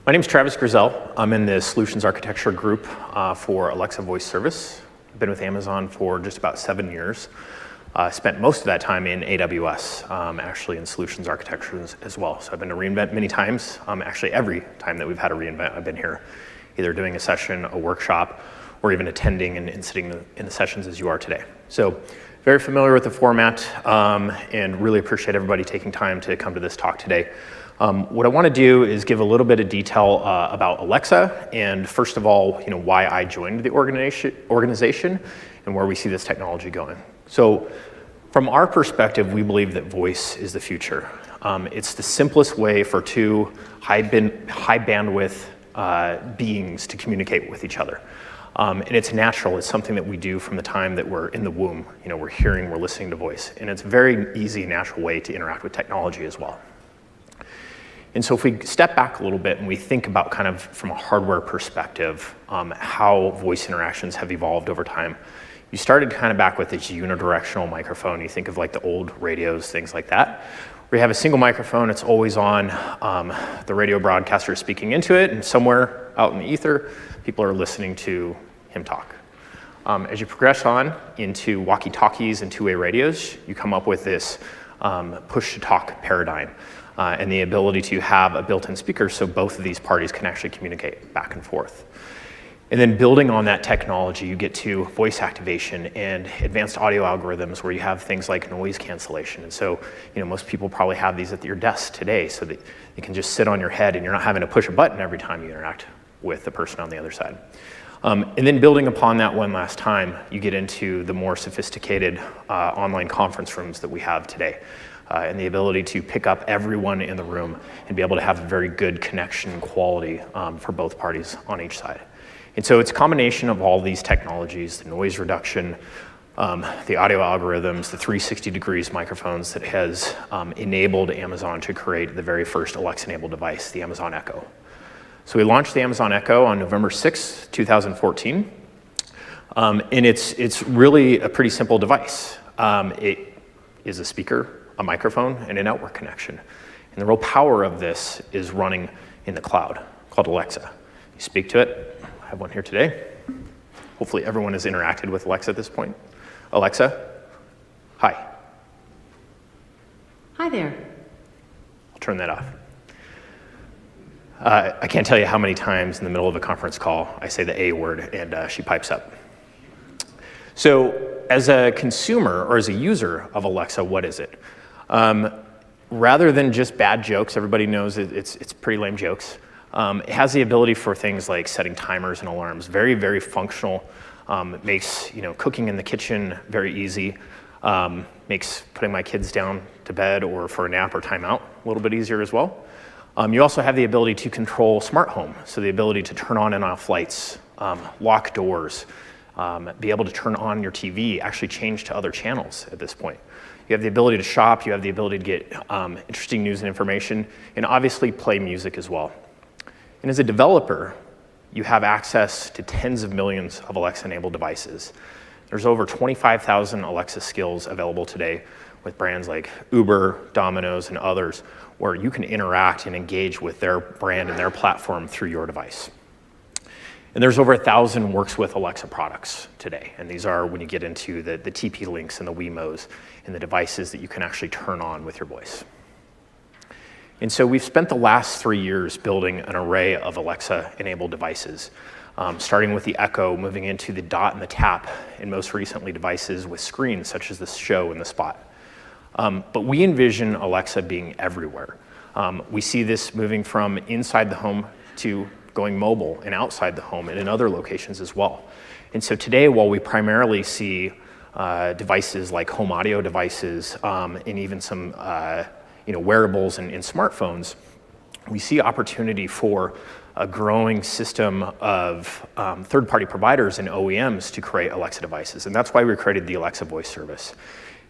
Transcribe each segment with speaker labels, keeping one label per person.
Speaker 1: My name is Travis Grizzell. I'm in the Solutions Architecture group for Alexa Voice Service. I've been with Amazon for just about 7 years. Spent most of that time in AWS, actually in Solutions Architecture as well. So I've been to reInvent many times. Actually, every time that we've had a reInvent, I've been here, either doing a session, a workshop, or even attending and sitting in the sessions as you are today. So very familiar with the format and really appreciate everybody taking time to come to this talk today. What I want to do is give a little bit of detail about Alexa, and first of all, why I joined the organization and where we see this technology going. So from our perspective, we believe that voice is the future. It's the simplest way for two high bandwidth beings to communicate with each other. And it's natural. It's something that we do from the time that we're in the womb. We're hearing, we're listening to voice. And it's a very easy, natural way to interact with technology as well. And so if we step back a little bit and we think about kind of from a hardware perspective, how voice interactions have evolved over time. You started kind of back with this unidirectional microphone. You think of like the old radios, things like that, where you have a single microphone, it's always on, the radio broadcaster is speaking into it, and somewhere out in the ether, people are listening to him talk. As you progress on into walkie-talkies and two-way radios, you come up with this push-to-talk paradigm. And the ability to have a built-in speaker so both of these parties can actually communicate back and forth. And then building on that technology, you get to voice activation and advanced audio algorithms where you have things like noise cancellation. And so, most people probably have these at your desk today so that you can just sit on your head and you're not having to push a button every time you interact with the person on the other side. And then building upon that one last time, you get into the more sophisticated online conference rooms that we have today. And the ability to pick up everyone in the room and be able to have a very good connection quality for both parties on each side. And so it's a combination of all these technologies, the noise reduction, the audio algorithms, the 360 degrees microphones that has enabled Amazon to create the very first Alexa-enabled device, the Amazon Echo. So we launched the Amazon Echo on November 6, 2014. And it's really a pretty simple device. It is a speaker, a microphone, and a network connection. And the real power of this is running in the cloud, called Alexa. You speak to it. I have one here today. Hopefully everyone has interacted with Alexa at this point. Alexa, hi.
Speaker 2: Hi there.
Speaker 1: I'll turn that off. I can't tell you how many times in the middle of a conference call I say the A word and she pipes up. So as a consumer or as a user of Alexa, what is it? Rather than just bad jokes, everybody knows it's pretty lame jokes. It has the ability for things like setting timers and alarms. Very, very functional. It makes cooking in the kitchen very easy. Makes putting my kids down to bed or for a nap or timeout a little bit easier as well. You also have the ability to control smart home, so the ability to turn on and off lights, lock doors, be able to turn on your TV, actually change to other channels at this point. You have the ability to shop, you have the ability to get interesting news and information, and obviously play music as well. And as a developer, you have access to tens of millions of Alexa-enabled devices. There's over 25,000 Alexa skills available today with brands like Uber, Domino's, and others, where you can interact and engage with their brand and their platform through your device. And there's over 1,000 Works with Alexa products today. And these are when you get into the TP-Links and the Wemos and the devices that you can actually turn on with your voice. And so we've spent the last 3 years building an array of Alexa-enabled devices, starting with the Echo, moving into the Dot and the Tap, and most recently devices with screens such as the Show and the Spot. But we envision Alexa being everywhere. We see this moving from inside the home to going mobile and outside the home and in other locations as well. And so today, while we primarily see devices like home audio devices and even some wearables and smartphones, we see opportunity for a growing system of third-party providers and OEMs to create Alexa devices. And that's why we created the Alexa Voice Service.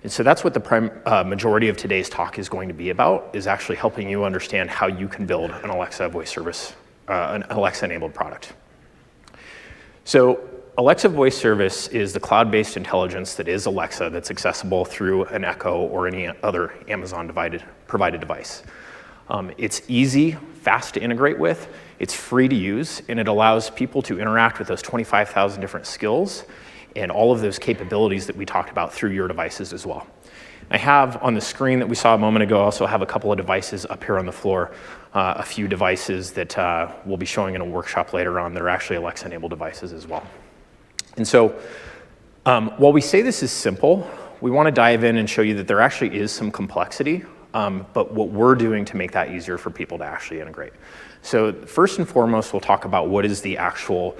Speaker 1: And so that's what the majority of today's talk is going to be about, is actually helping you understand how you can build an Alexa voice service, an Alexa-enabled product. So Alexa Voice Service is the cloud-based intelligence that is Alexa that's accessible through an Echo or any other Amazon provided device. It's easy, fast to integrate with, it's free to use, and it allows people to interact with those 25,000 different skills and all of those capabilities that we talked about through your devices as well. I have on the screen that we saw a moment ago, I also have a couple of devices up here on the floor, a few devices that we'll be showing in a workshop later on that are actually Alexa-enabled devices as well. And so while we say this is simple, we want to dive in and show you that there actually is some complexity, but what we're doing to make that easier for people to actually integrate. So first and foremost, we'll talk about what is the actual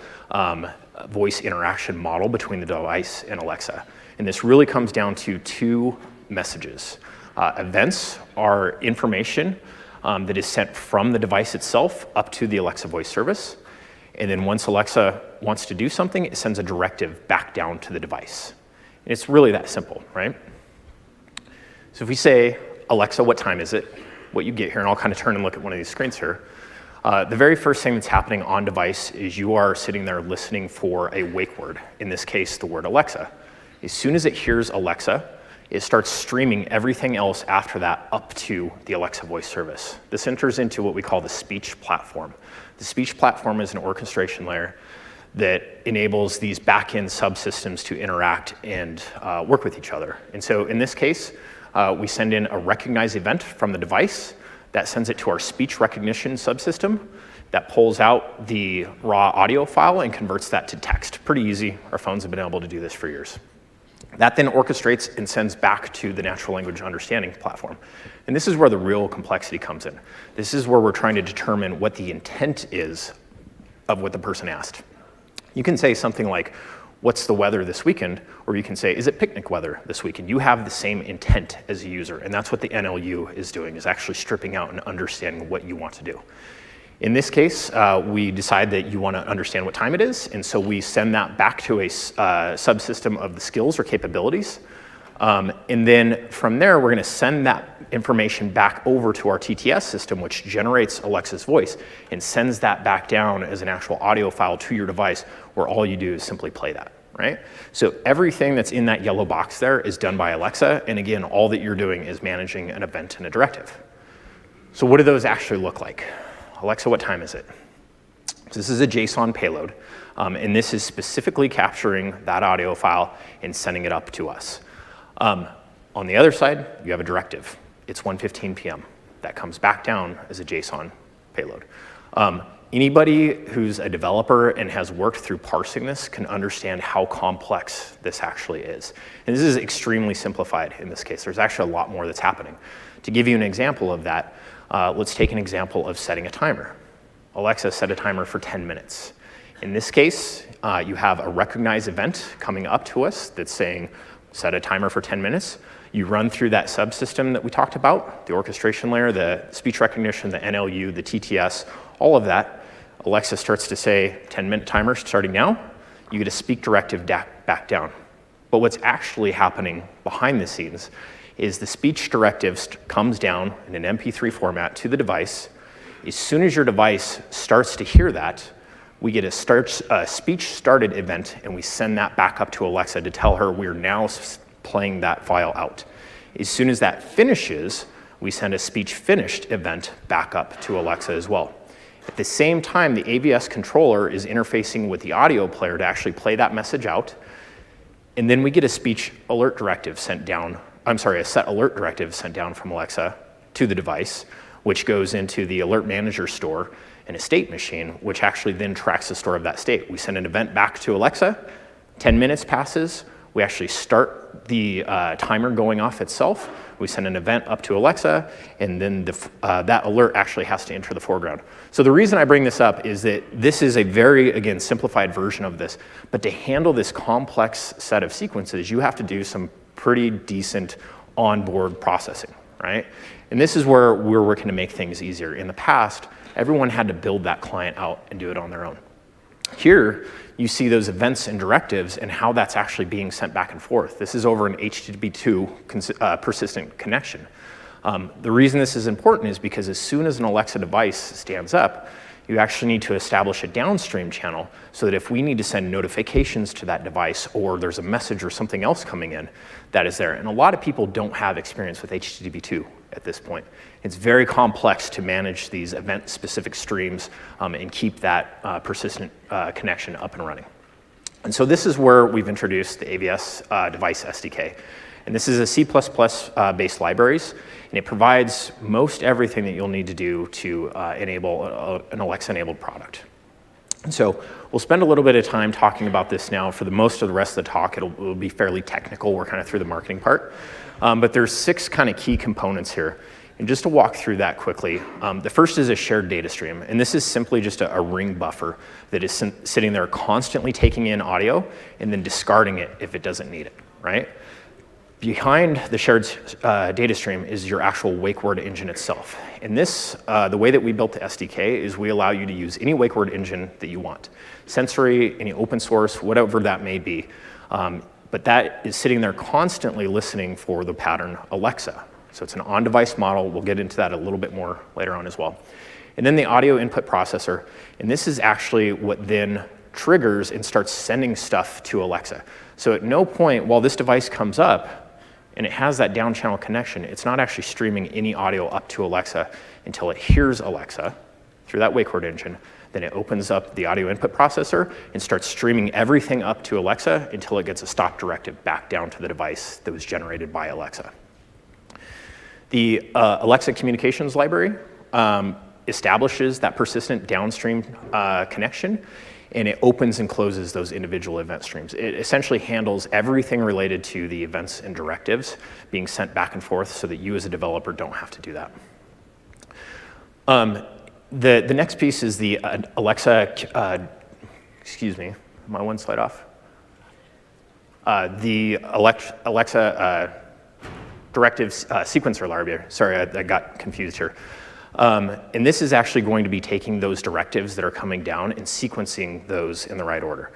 Speaker 1: voice interaction model between the device and Alexa. And this really comes down to two messages. Events are information that is sent from the device itself up to the Alexa voice service. And then once Alexa wants to do something, it sends a directive back down to the device. And it's really that simple, right? So if we say, Alexa, what time is it? What you get here, and I'll kind of turn and look at one of these screens here. The very first thing that's happening on device is you are sitting there listening for a wake word, in this case, the word Alexa. As soon as it hears Alexa, it starts streaming everything else after that up to the Alexa voice service. This enters into what we call the speech platform. The speech platform is an orchestration layer that enables these back-end subsystems to interact and work with each other. And so in this case, we send in a recognize event from the device that sends it to our speech recognition subsystem that pulls out the raw audio file and converts that to text. Pretty easy. Our phones have been able to do this for years. That then orchestrates and sends back to the natural language understanding platform. And this is where the real complexity comes in. This is where we're trying to determine what the intent is of what the person asked. You can say something like, what's the weather this weekend? Or you can say, is it picnic weather this weekend? You have the same intent as a user, and that's what the NLU is doing, is actually stripping out and understanding what you want to do. In this case, we decide that you want to understand what time it is, and so we send that back to a subsystem of the skills or capabilities. And then from there, we're going to send that information back over to our TTS system, which generates Alexa's voice and sends that back down as an actual audio file to your device, where all you do is simply play that, right? So everything that's in that yellow box there is done by Alexa, and again, all that you're doing is managing an event and a directive. So what do those actually look like? Alexa, what time is it? So this is a JSON payload, and this is specifically capturing that audio file and sending it up to us. On the other side, you have a directive. It's 1:15 p.m. That comes back down as a JSON payload. Anybody who's a developer and has worked through parsing this can understand how complex this actually is. And this is extremely simplified in this case. There's actually a lot more that's happening. To give you an example of that, let's take an example of setting a timer. Alexa, set a timer for 10 minutes. In this case, you have a recognize event coming up to us that's saying, set a timer for 10 minutes. You run through that subsystem that we talked about, the orchestration layer, the speech recognition, the NLU, the TTS, all of that. Alexa starts to say, 10-minute timer starting now. You get a speak directive back down. But what's actually happening behind the scenes is the speech directive comes down in an MP3 format to the device. As soon as your device starts to hear that, we get a speech started event, and we send that back up to Alexa to tell her we're now playing that file out. As soon as that finishes, we send a speech finished event back up to Alexa as well. At the same time, the AVS controller is interfacing with the audio player to actually play that message out, and then we get a speech alert directive sent down, a set alert directive sent down from Alexa to the device, which goes into the alert manager store and a state machine, which actually then tracks the store of that state. We send an event back to Alexa, 10 minutes passes, we actually start the timer going off itself, we send an event up to Alexa, and then that alert actually has to enter the foreground. So the reason I bring this up is that this is a very, again, simplified version of this, but to handle this complex set of sequences, you have to do some pretty decent onboard processing, right? And this is where we're working to make things easier. In the past, everyone had to build that client out and do it on their own. Here, you see those events and directives and how that's actually being sent back and forth. This is over an HTTP2 persistent connection. The reason this is important is because as soon as an Alexa device stands up, you actually need to establish a downstream channel so that if we need to send notifications to that device or there's a message or something else coming in, that is there. And a lot of people don't have experience with HTTP2 at this point. It's very complex to manage these event-specific streams and keep that persistent connection up and running. And so this is where we've introduced the AVS Device SDK. And this is a C++ based libraries, and it provides most everything that you'll need to do to enable an Alexa-enabled product. And so we'll spend a little bit of time talking about this now. For the most of the rest of the talk, it'll be fairly technical. We're kind of through the marketing part. But there's 6 kind of key components here. And just to walk through that quickly, the first is a shared data stream. And this is simply just a ring buffer that is sitting there constantly taking in audio and then discarding it if it doesn't need it, right? Behind the shared data stream is your actual wake word engine itself. And this, the way that we built the SDK is we allow you to use any wake word engine that you want. Sensory, any open source, whatever that may be. But that is sitting there constantly listening for the pattern Alexa. So it's an on-device model. We'll get into that a little bit more later on as well. And then the audio input processor. And this is actually what then triggers and starts sending stuff to Alexa. So at no point while this device comes up, and it has that down channel connection, it's not actually streaming any audio up to Alexa until it hears Alexa through that wake word engine. Then it opens up the audio input processor and starts streaming everything up to Alexa until it gets a stop directive back down to the device that was generated by Alexa. The Alexa communications library establishes that persistent downstream connection, and it opens and closes those individual event streams. It essentially handles everything related to the events and directives being sent back and forth so that you as a developer don't have to do that. The next piece is the Alexa, excuse me, am I one slide off? The Alexa directive sequencer library. Sorry, I got confused here. And this is actually going to be taking those directives that are coming down and sequencing those in the right order.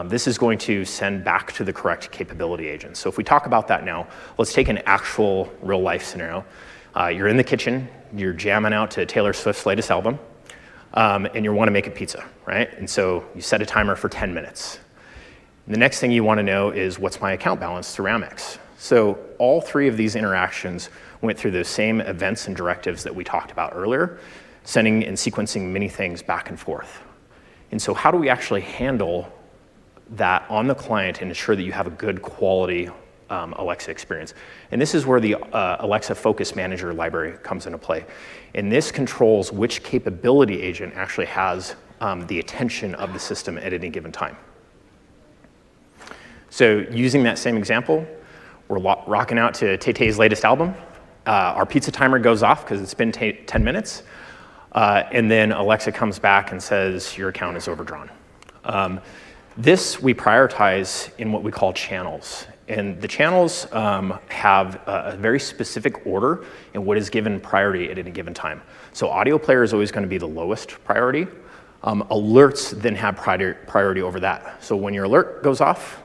Speaker 1: This is going to send back to the correct capability agent. So if we talk about that now, let's take an actual real life scenario. You're in the kitchen, you're jamming out to Taylor Swift's latest album, and you want to make a pizza, right? And so you set a timer for 10 minutes. And the next thing you want to know is what's my account balance through Amex? So all 3 of these interactions went through those same events and directives that we talked about earlier, sending and sequencing many things back and forth. And so how do we actually handle that on the client and ensure that you have a good quality Alexa experience? And this is where the Alexa Focus Manager library comes into play. And this controls which capability agent actually has the attention of the system at any given time. So using that same example, we're rocking out to Tay-Tay's latest album. Our pizza timer goes off because it's been 10 minutes. And then Alexa comes back and says, your account is overdrawn. This we prioritize in what we call channels. And the channels have a very specific order in what is given priority at any given time. So audio player is always going to be the lowest priority. Alerts then have priority over that. So when your alert goes off,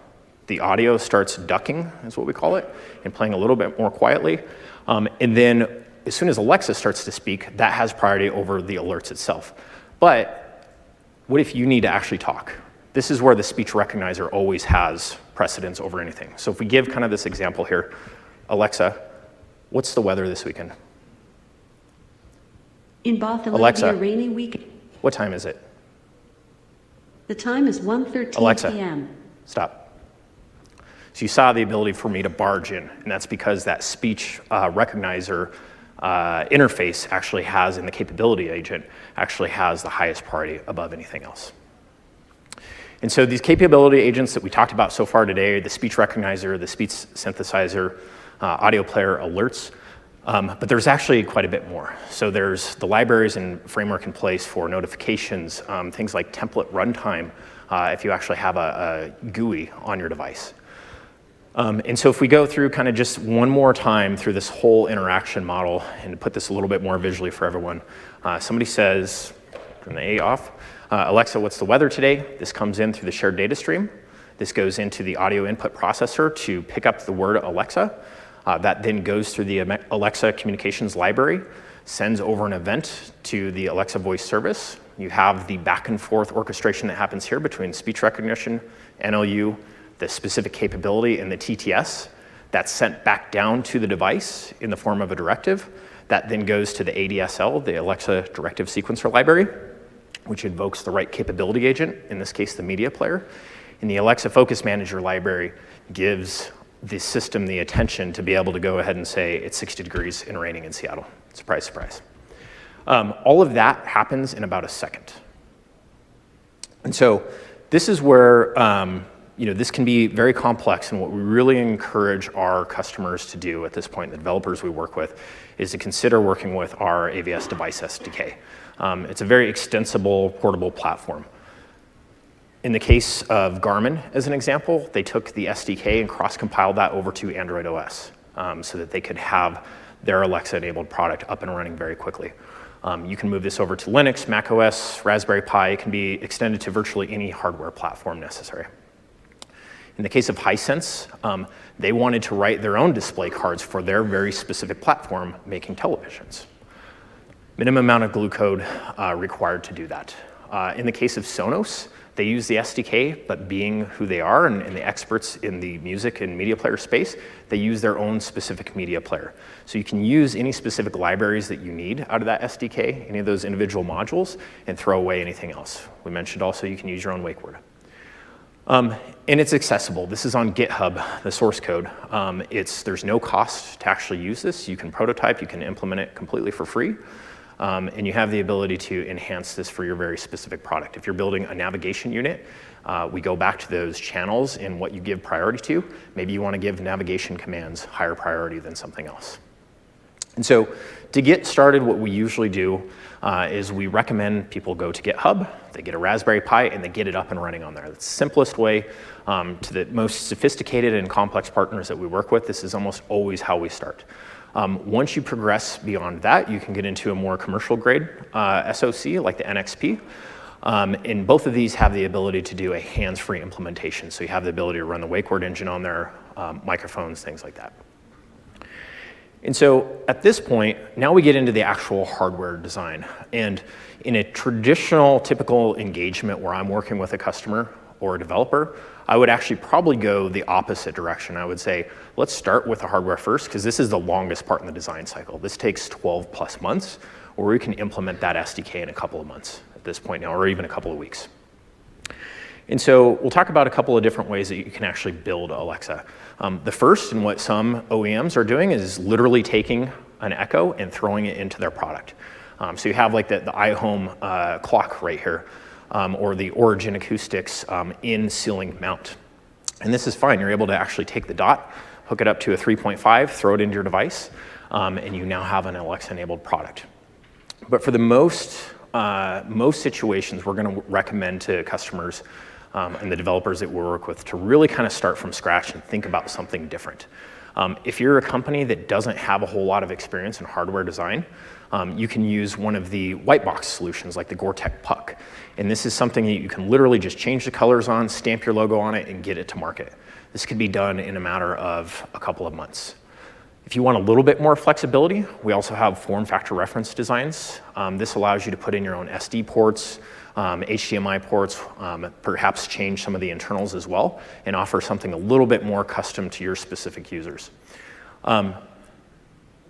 Speaker 1: the audio starts ducking, is what we call it, and playing a little bit more quietly. And then as soon as Alexa starts to speak, that has priority over the alerts itself. But what if you need to actually talk? This is where the speech recognizer always has precedence over anything. So if we give kind of this example here, Alexa, what's the weather this weekend?
Speaker 2: In Bath, it'll
Speaker 1: Alexa,
Speaker 2: be a rainy weekend.
Speaker 1: What time is it?
Speaker 2: The time is 1:13
Speaker 1: Alexa,
Speaker 2: p.m.
Speaker 1: Stop. So you saw the ability for me to barge in, and that's because that speech recognizer interface actually has, in the capability agent, actually has the highest priority above anything else. And so these capability agents that we talked about so far today, the speech recognizer, the speech synthesizer, audio player alerts, but there's actually quite a bit more. So there's the libraries and framework in place for notifications, things like template runtime, if you actually have a GUI on your device. And so if we go through kind of just one more time through this whole interaction model and to put this a little bit more visually for everyone, somebody says, turn the A off, Alexa, what's the weather today? This comes in through the shared data stream. This goes into the audio input processor to pick up the word Alexa. That then goes through the Alexa communications library, sends over an event to the Alexa voice service. You have the back and forth orchestration that happens here between speech recognition, NLU, the specific capability, and the TTS. That's sent back down to the device in the form of a directive. That then goes to the ADSL, the Alexa Directive Sequencer Library, which invokes the right capability agent, in this case, the media player. And the Alexa Focus Manager library gives the system the attention to be able to go ahead and say it's 60 degrees and raining in Seattle. Surprise, surprise. All of that happens in about a second. And so this is where this can be very complex, and what we really encourage our customers to do at this point, the developers we work with, is to consider working with our AVS Device SDK. It's a very extensible, portable platform. In the case of Garmin, as an example, they took the SDK and cross-compiled that over to Android OS so that they could have their Alexa-enabled product up and running very quickly. You can move this over to Linux, Mac OS, Raspberry Pi. It can be extended to virtually any hardware platform necessary. In the case of Hisense, they wanted to write their own display cards for their very specific platform, making televisions. Minimum amount of glue code required to do that. In the case of Sonos, they use the SDK, but being who they are and the experts in the music and media player space, they use their own specific media player. So you can use any specific libraries that you need out of that SDK, any of those individual modules, and throw away anything else. We mentioned also you can use your own wake word. And it's accessible. This is on GitHub, the source code. There's no cost to actually use this. You can prototype, you can implement it completely for free. And you have the ability to enhance this for your very specific product. If you're building a navigation unit, we go back to those channels and what you give priority to. Maybe you want to give navigation commands higher priority than something else. And so to get started, what we usually do is we recommend people go to GitHub, they get a Raspberry Pi, and they get it up and running on there. That's the simplest way. To the most sophisticated and complex partners that we work with, this is almost always how we start. Once you progress beyond that, you can get into a more commercial grade SoC like the NXP. And both of these have the ability to do a hands-free implementation. So you have the ability to run the wake word engine on there, microphones, things like that. And so at this point, now we get into the actual hardware design. And in a traditional, typical engagement where I'm working with a customer or a developer, I would actually probably go the opposite direction. I would say, let's start with the hardware first, because this is the longest part in the design cycle. This takes 12 plus months, or we can implement that SDK in a couple of months at this point now, or even a couple of weeks. And so we'll talk about a couple of different ways that you can actually build Alexa. The first, and what some OEMs are doing, is literally taking an Echo and throwing it into their product. So you have like the iHome clock right here. Or the Origin Acoustics in ceiling mount. And this is fine. You're able to actually take the dot, hook it up to a 3.5, throw it into your device, and you now have an Alexa-enabled product. But for the most situations, we're going to recommend to customers and the developers that we work with to really kind of start from scratch and think about something different. If you're a company that doesn't have a whole lot of experience in hardware design, you can use one of the white box solutions like the Gore-Tex Puck. And this is something that you can literally just change the colors on, stamp your logo on it, and get it to market. This could be done in a matter of a couple of months. If you want a little bit more flexibility, we also have form factor reference designs. This allows you to put in your own SD ports, HDMI ports, perhaps change some of the internals as well, and offer something a little bit more custom to your specific users.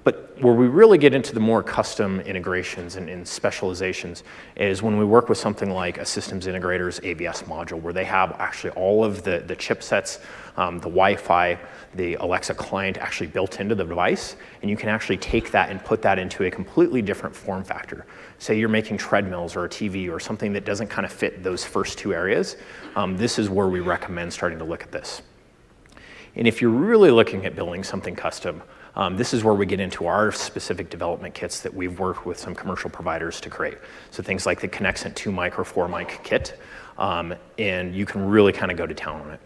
Speaker 1: But where we really get into the more custom integrations and specializations is when we work with something like a systems integrator's AVS module, where they have actually all of the chipsets, the Wi-Fi, the Alexa client actually built into the device, and you can actually take that and put that into a completely different form factor. Say you're making treadmills or a TV or something that doesn't kind of fit those first two areas, this is where we recommend starting to look at this. And if you're really looking at building something custom, this is where we get into our specific development kits that we've worked with some commercial providers to create. So things like the Connexent 2 mic or 4 mic kit, and you can really kind of go to town on it.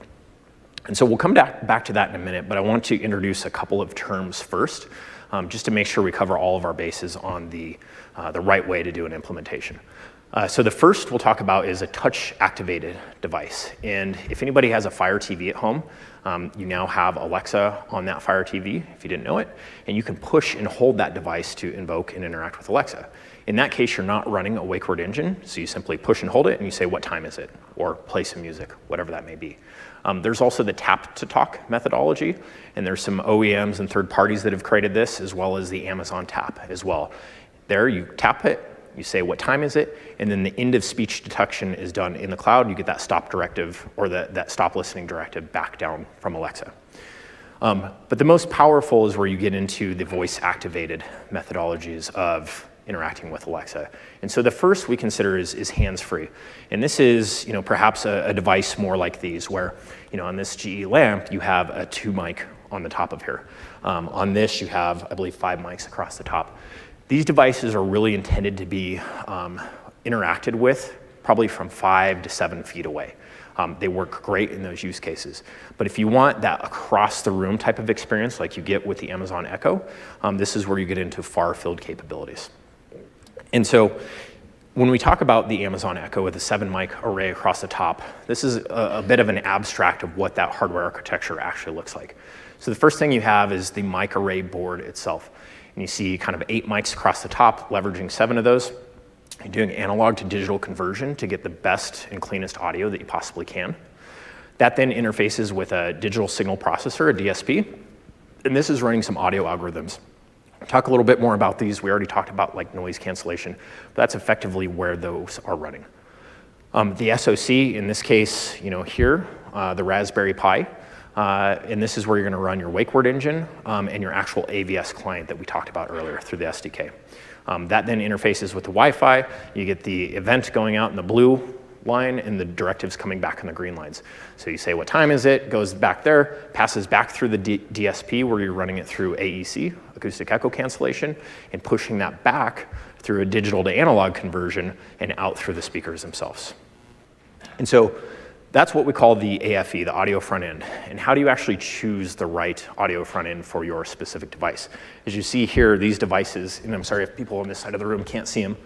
Speaker 1: And so we'll come back to that in a minute, but I want to introduce a couple of terms first, just to make sure we cover all of our bases on the right way to do an implementation. So the first we'll talk about is a touch-activated device. And if anybody has a Fire TV at home, you now have Alexa on that Fire TV, if you didn't know it, and you can push and hold that device to invoke and interact with Alexa. In that case, you're not running a wake word engine, so you simply push and hold it, and you say, what time is it? Or play some music, whatever that may be. There's also the tap-to-talk methodology, and there's some OEMs and third parties that have created this, as well as the Amazon Tap as well. There, you tap it, you say what time is it, and then the end of speech detection is done in the cloud. You get that stop directive or that stop listening directive back down from Alexa. But the most powerful is where you get into the voice activated methodologies of interacting with Alexa. And so the first we consider is hands-free. And this is perhaps a device more like these where on this GE lamp you have a 2 mic on the top of here. On this you have, I believe, 5 mics across the top. These devices are really intended to be interacted with probably from 5 to 7 feet away. They work great in those use cases. But if you want that across the room type of experience like you get with the Amazon Echo, this is where you get into far field capabilities. And so when we talk about the Amazon Echo with a 7 mic array across the top, this is a bit of an abstract of what that hardware architecture actually looks like. So the first thing you have is the mic array board itself. And you see kind of 8 mics across the top, leveraging 7 of those. You're doing analog to digital conversion to get the best and cleanest audio that you possibly can. That then interfaces with a digital signal processor, a DSP, and this is running some audio algorithms. I'll talk a little bit more about these. We already talked about like noise cancellation, but that's effectively where those are running. The SoC, in this case, here, the Raspberry Pi, and this is where you're going to run your wake word engine and your actual AVS client that we talked about earlier through the SDK. That then interfaces with the Wi-Fi. You get the event going out in the blue line and the directives coming back in the green lines. So you say what time is it, goes back there, passes back through the DSP where you're running it through AEC, acoustic echo cancellation, and pushing that back through a digital to analog conversion and out through the speakers themselves. And so that's what we call the AFE, the audio front end. And how do you actually choose the right audio front end for your specific device? As you see here, these devices, and I'm sorry if people on this side of the room can't see them,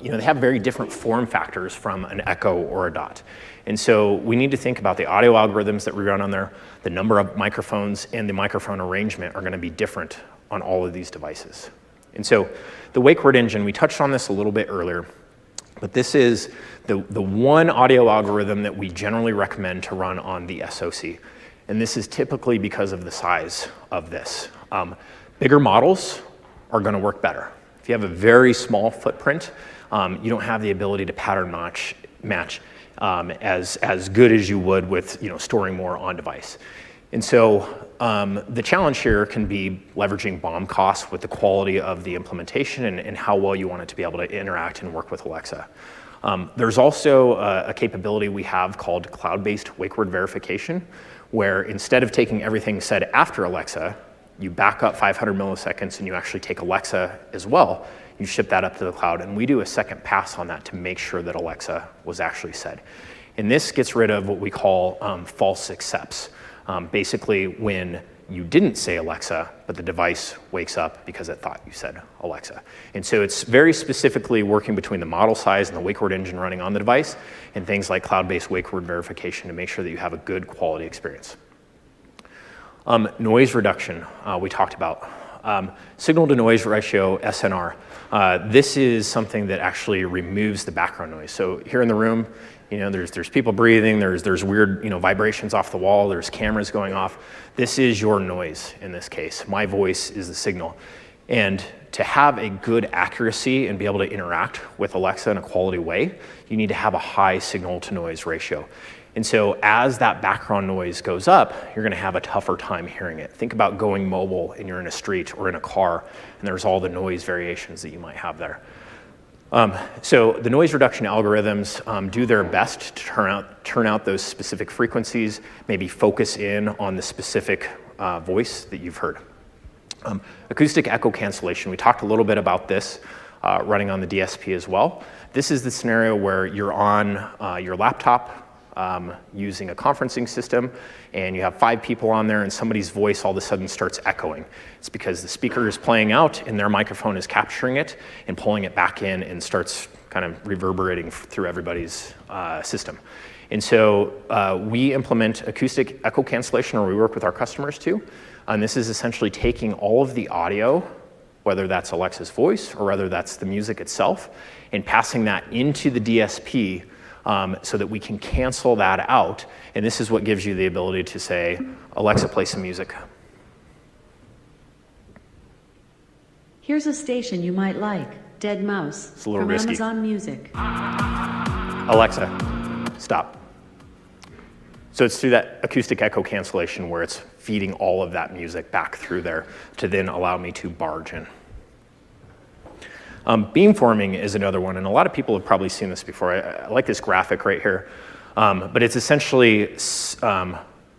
Speaker 1: they have very different form factors from an Echo or a Dot. And so we need to think about the audio algorithms that we run on there, the number of microphones, and the microphone arrangement are going to be different on all of these devices. And so the wake word engine, we touched on this a little bit earlier, but this is the one audio algorithm that we generally recommend to run on the SoC. And this is typically because of the size of this. Bigger models are going to work better. If you have a very small footprint, you don't have the ability to pattern match as good as you would with storing more on device. And so the challenge here can be leveraging BOM costs with the quality of the implementation and how well you want it to be able to interact and work with Alexa. There's also a capability we have called cloud-based wake word verification, where instead of taking everything said after Alexa, you back up 500 milliseconds and you actually take Alexa as well. You ship that up to the cloud, and we do a second pass on that to make sure that Alexa was actually said. And this gets rid of what we call false accepts. Basically, when you didn't say Alexa, but the device wakes up because it thought you said Alexa. And so it's very specifically working between the model size and the wake word engine running on the device and things like cloud-based wake word verification to make sure that you have a good quality experience. Noise reduction, we talked about. Signal to noise ratio, SNR. This is something that actually removes the background noise. So here in the room, there's people breathing, there's weird, vibrations off the wall, there's cameras going off. This is your noise in this case. My voice is the signal. And to have a good accuracy and be able to interact with Alexa in a quality way, you need to have a high signal to noise ratio. And so as that background noise goes up, you're going to have a tougher time hearing it. Think about going mobile and you're in a street or in a car, and there's all the noise variations that you might have there. So the noise reduction algorithms do their best to turn out those specific frequencies, maybe focus in on the specific voice that you've heard. Acoustic echo cancellation, we talked a little bit about this running on the DSP as well. This is the scenario where you're on your laptop using a conferencing system, and you have 5 people on there, and somebody's voice all of a sudden starts echoing. It's because the speaker is playing out, and their microphone is capturing it and pulling it back in and starts kind of reverberating through everybody's system. And so we implement acoustic echo cancellation, or we work with our customers too. And this is essentially taking all of the audio, whether that's Alexa's voice or whether that's the music itself, and passing that into the DSP so that we can cancel that out. And this is what gives you the ability to say, Alexa, play some music.
Speaker 2: Here's a station you might like, Dead Mouse,
Speaker 1: It's a little
Speaker 2: from
Speaker 1: risky.
Speaker 2: Amazon Music.
Speaker 1: Alexa, stop. So it's through that acoustic echo cancellation where it's feeding all of that music back through there to then allow me to barge in. Beamforming is another one, and a lot of people have probably seen this before. I like this graphic right here, but it's essentially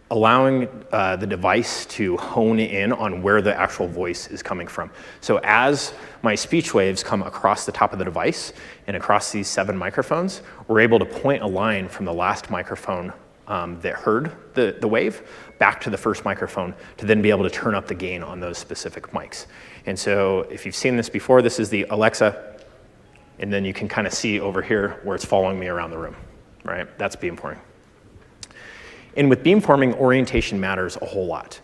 Speaker 1: allowing the device to hone in on where the actual voice is coming from. So as my speech waves come across the top of the device and across these 7 microphones, we're able to point a line from the last microphone that heard the wave back to the first microphone to then be able to turn up the gain on those specific mics. And so if you've seen this before, this is the Alexa, and then you can kind of see over here where it's following me around the room, right? That's beamforming. And with beamforming, orientation matters a whole lot.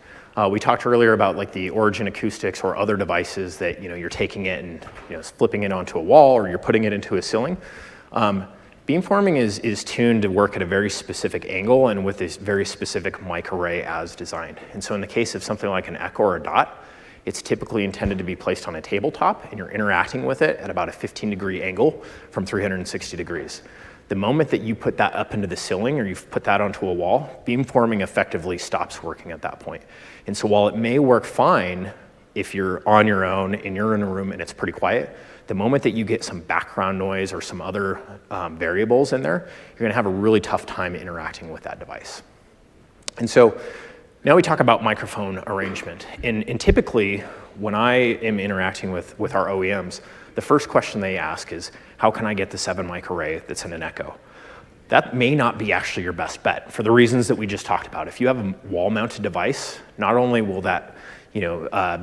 Speaker 1: We talked earlier about like the Origin Acoustics or other devices that you're taking it and flipping it onto a wall or you're putting it into a ceiling. Beamforming is tuned to work at a very specific angle and with this very specific mic array as designed. And so in the case of something like an Echo or a Dot, it's typically intended to be placed on a tabletop and you're interacting with it at about a 15-degree angle from 360 degrees. The moment that you put that up into the ceiling or you've put that onto a wall, beamforming effectively stops working at that point. And so while it may work fine if you're on your own and you're in a room and it's pretty quiet, the moment that you get some background noise or some other variables in there, you're gonna have a really tough time interacting with that device. And so now we talk about microphone arrangement. And typically, when I am interacting with our OEMs, the first question they ask is, how can I get the 7 mic array that's in an Echo? That may not be actually your best bet for the reasons that we just talked about. If you have a wall-mounted device, not only will that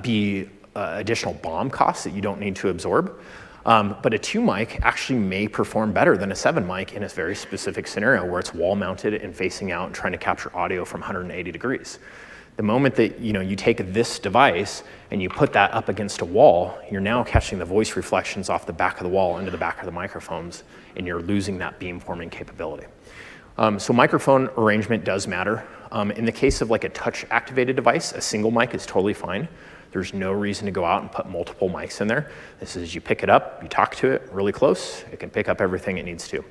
Speaker 1: be additional BOM costs that you don't need to absorb, but a 2 mic actually may perform better than a 7 mic in a very specific scenario where it's wall-mounted and facing out and trying to capture audio from 180 degrees. The moment that you take this device and you put that up against a wall, you're now catching the voice reflections off the back of the wall into the back of the microphones, and you're losing that beamforming capability. So microphone arrangement does matter. In the case of like a touch-activated device, a single mic is totally fine. There's no reason to go out and put multiple mics in there. This is you pick it up, you talk to it really close, it can pick up everything it needs to.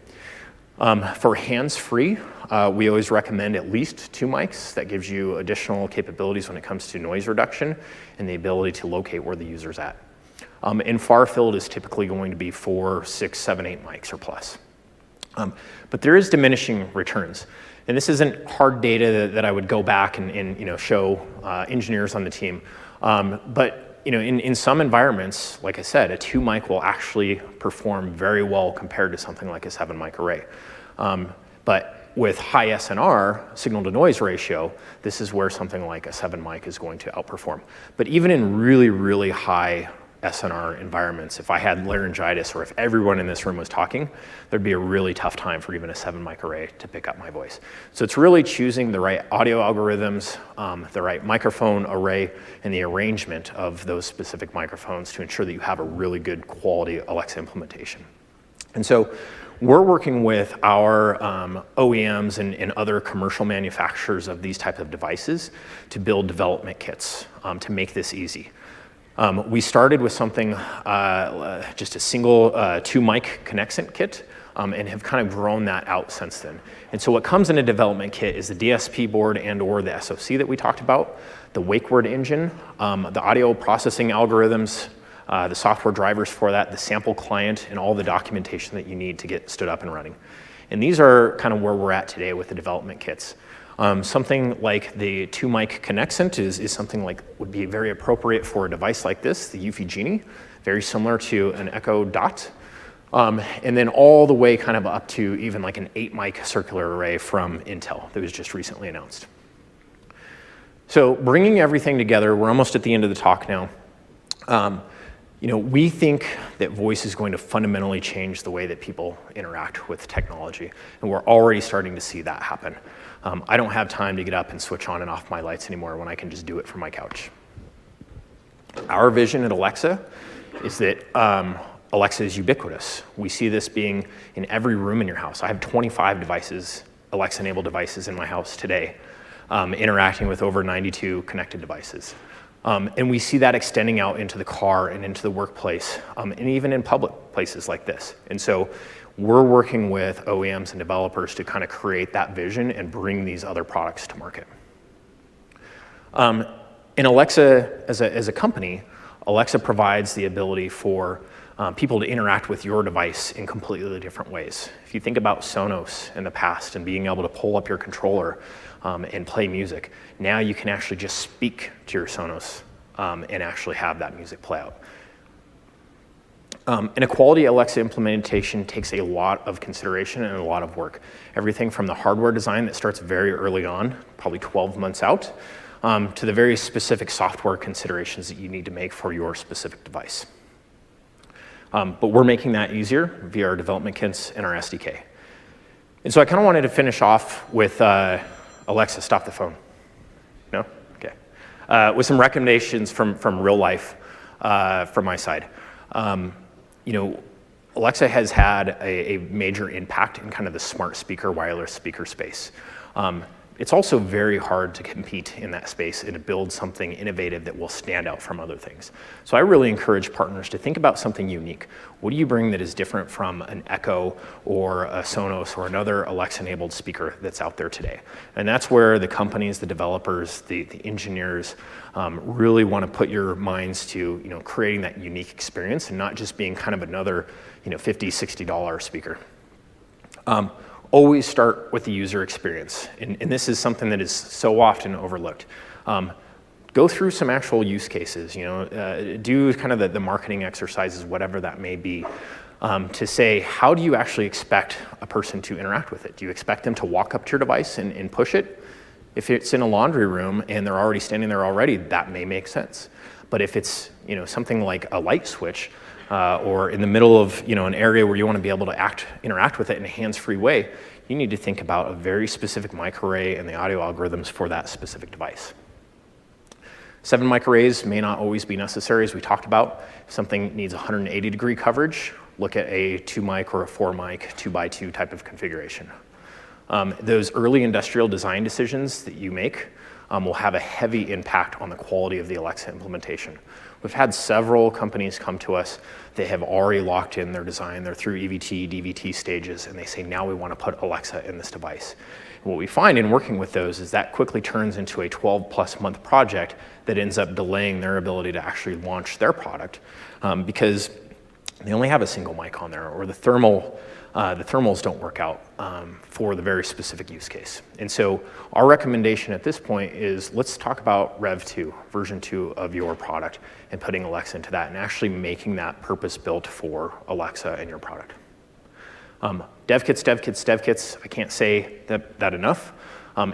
Speaker 1: For hands-free, we always recommend at least 2 mics. That gives you additional capabilities when it comes to noise reduction and the ability to locate where the user's at. And far field is typically going to be 4, 6, 7, 8 mics or plus. But there is diminishing returns. And this isn't hard data that I would go back and show engineers on the team. But in some environments, like I said, a 2 mic will actually perform very well compared to something like a 7 mic array. But with high SNR, signal to noise ratio, this is where something like a 7 mic is going to outperform. But even in really, really high SNR environments, if I had laryngitis or if everyone in this room was talking, there'd be a really tough time for even a 7 mic array to pick up my voice. So it's really choosing the right audio algorithms, the right microphone array, and the arrangement of those specific microphones to ensure that you have a really good quality Alexa implementation. And so we're working with our OEMs and other commercial manufacturers of these types of devices to build development kits to make this easy. We started with something, just a single 2 mic Connexent kit, and have kind of grown that out since then. And so what comes in a development kit is the DSP board and or the SoC that we talked about, the wake word engine, the audio processing algorithms, the software drivers for that, the sample client, and all the documentation that you need to get stood up and running. And these are kind of where we're at today with the development kits. Something like the 2 mic Connexent is something like would be very appropriate for a device like this, the Eufy Genie, very similar to an Echo Dot. And then all the way kind of up to even like an 8 mic circular array from Intel that was just recently announced. So bringing everything together, we're almost at the end of the talk now. We think that voice is going to fundamentally change the way that people interact with technology, and we're already starting to see that happen. I don't have time to get up and switch on and off my lights anymore when I can just do it from my couch. Our vision at Alexa is that Alexa is ubiquitous. We see this being in every room in your house. I have 25 devices, Alexa-enabled devices in my house today, interacting with over 92 connected devices. And we see that extending out into the car and into the workplace, and even in public places like this. And so we're working with OEMs and developers to kind of create that vision and bring these other products to market. In Alexa, as a company, Alexa provides the ability for people to interact with your device in completely different ways. If you think about Sonos in the past and being able to pull up your controller and play music, now you can actually just speak to your Sonos and actually have that music play out. And a quality Alexa implementation takes a lot of consideration and a lot of work. Everything from the hardware design that starts very early on, probably 12 months out, to the very specific software considerations that you need to make for your specific device. But we're making that easier via our development kits and our SDK. And so I kind of wanted to finish off with Alexa, stop the phone. No? Okay. With some recommendations from real life from my side. Alexa has had a major impact in kind of the smart speaker, wireless speaker space. It's also very hard to compete in that space and to build something innovative that will stand out from other things. So I really encourage partners to think about something unique. What do you bring that is different from an Echo or a Sonos or another Alexa-enabled speaker that's out there today? And that's where the companies, the developers, the engineers really want to put your minds to creating that unique experience and not just being kind of another $50, $60 speaker. Always start with the user experience. And this is something that is so often overlooked. Go through some actual use cases, do kind of the marketing exercises, whatever that may be, to say, how do you actually expect a person to interact with it? Do you expect them to walk up to your device and push it? If it's in a laundry room and they're already standing there already, that may make sense. But if it's something like a light switch, or in the middle of an area where you want to be able to interact with it in a hands-free way, you need to think about a very specific microarray and the audio algorithms for that specific device. 7 microarrays may not always be necessary, as we talked about. If something needs 180-degree coverage, look at a 2-mic or a 4-mic 2x2 type of configuration. Those early industrial design decisions that you make will have a heavy impact on the quality of the Alexa implementation. We've had several companies come to us that have already locked in their design. They're through EVT, DVT stages, and they say, now we want to put Alexa in this device. And what we find in working with those is that quickly turns into a 12+ month project that ends up delaying their ability to actually launch their product because they only have a single mic on there, or the thermals don't work out for the very specific use case. And so our recommendation at this point is let's talk about Rev 2, version 2 of your product, and putting Alexa into that and actually making that purpose-built for Alexa and your product. Dev kits, I can't say that enough.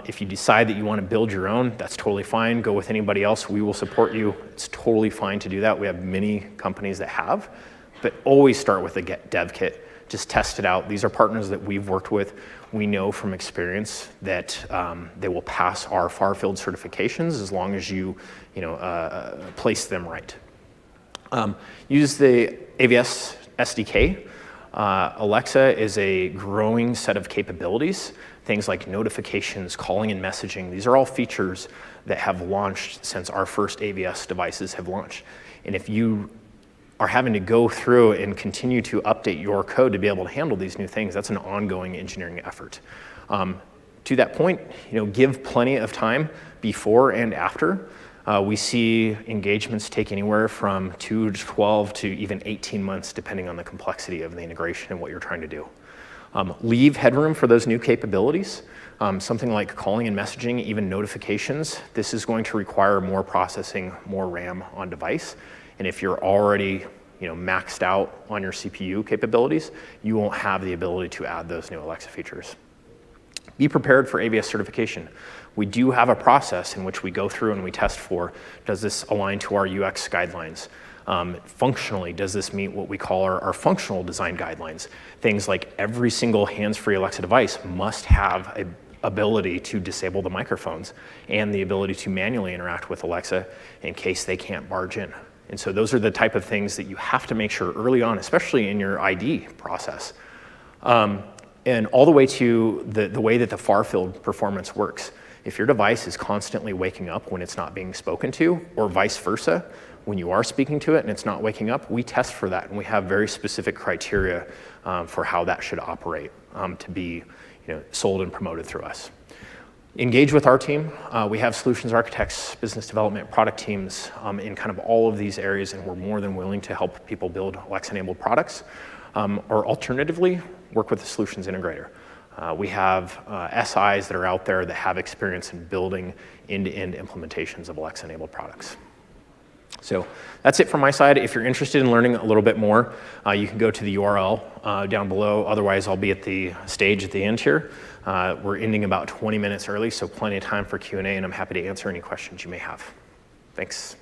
Speaker 1: If you decide that you want to build your own, that's totally fine. Go with anybody else. We will support you. It's totally fine to do that. We have many companies that have, but always start with a dev kit. Just test it out. These are partners that we've worked with. We know from experience that they will pass our far-field certifications as long as you place them right. Use the AVS SDK. Alexa is a growing set of capabilities. Things like notifications, calling and messaging. These are all features that have launched since our first AVS devices have launched. And if you are having to go through and continue to update your code to be able to handle these new things, that's an ongoing engineering effort. To that point, give plenty of time before and after. We see engagements take anywhere from 2 to 12 to even 18 months, depending on the complexity of the integration and what you're trying to do. Leave headroom for those new capabilities. Something like calling and messaging, even notifications. This is going to require more processing, more RAM on device. And if you're already maxed out on your CPU capabilities, you won't have the ability to add those new Alexa features. Be prepared for AVS certification. We do have a process in which we go through and we test for, does this align to our UX guidelines? Functionally, does this meet what we call our functional design guidelines? Things like every single hands-free Alexa device must have a ability to disable the microphones and the ability to manually interact with Alexa in case they can't barge in. And so those are the type of things that you have to make sure early on, especially in your ID process. And all the way to the way that the far-field performance works. If your device is constantly waking up when it's not being spoken to, or vice versa, when you are speaking to it and it's not waking up, we test for that, and we have very specific criteria for how that should operate to be sold and promoted through us. Engage with our team. We have solutions architects, business development, product teams in kind of all of these areas, and we're more than willing to help people build Alexa-enabled products, or alternatively, work with a solutions integrator. We have SIs that are out there that have experience in building end-to-end implementations of Alexa-enabled products. So that's it from my side. If you're interested in learning a little bit more, you can go to the URL down below. Otherwise, I'll be at the stage at the end here. We're ending about 20 minutes early, so plenty of time for Q&A, and I'm happy to answer any questions you may have. Thanks.